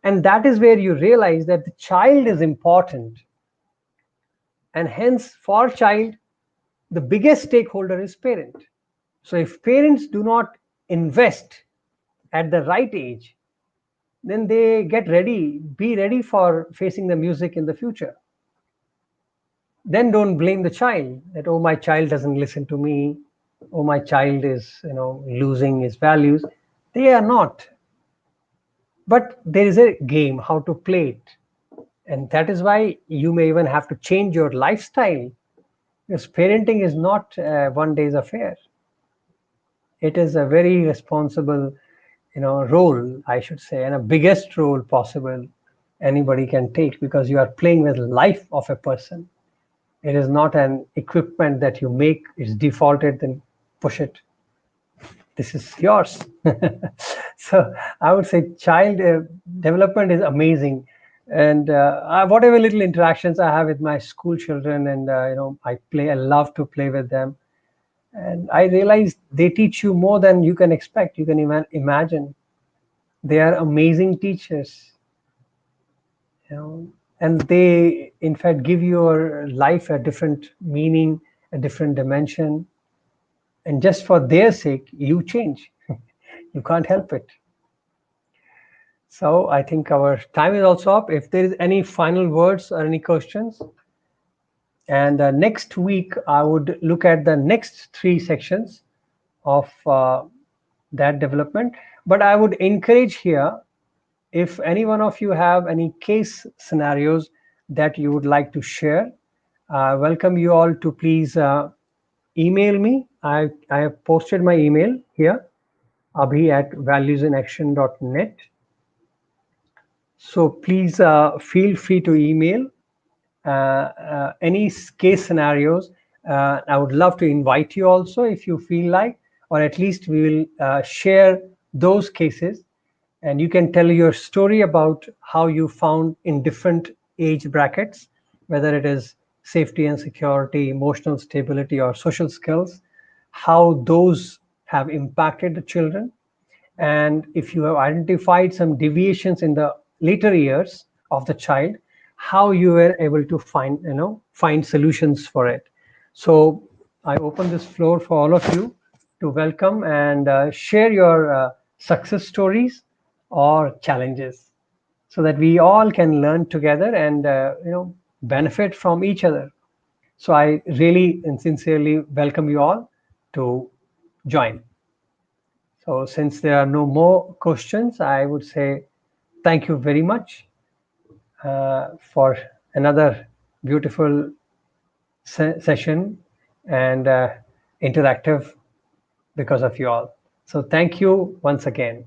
And that is where you realize that the child is important, and hence for child the biggest stakeholder is parent. So if parents do not invest at the right age, then they get ready, be ready for facing the music in the future. Then don't blame the child that, oh, my child doesn't listen to me, oh, my child is, losing his values. They are not. But there is a game how to play it, and that is why you may even have to change your lifestyle, because parenting is not one day's affair. It is a very responsible, role, I should say, and a biggest role possible anybody can take, because you are playing with life of a person. It is not an equipment that you make, it's defaulted, then push it. This is yours. So I would say child development is amazing. And whatever little interactions I have with my school children, and I love to play with them. And I realize they teach you more than you can expect, you can even imagine. They are amazing teachers, and they in fact give your life a different meaning, a different dimension, and just for their sake you change. You can't help it. So I think our time is also up. If there is any final words or any questions, and next week I would look at the next 3 sections of that development. But I would encourage here, if any one of you have any case scenarios that you would like to share, welcome you all to please email me. I have posted my email here, abhi@valuesinaction.net. So please feel free to email any case scenarios. I would love to invite you also, if you feel like, or at least we will share those cases, and you can tell your story about how you found in different age brackets, whether it is safety and security, emotional stability, or social skills, how those have impacted the children. And if you have identified some deviations in the later years of the child, how you were able to find solutions for it. So I open this floor for all of you to welcome and share your success stories or challenges, so that we all can learn together and benefit from each other. So I really and sincerely welcome you all to join. So since there are no more questions, I would say thank you very much for another beautiful session and interactive because of you all. So thank you once again.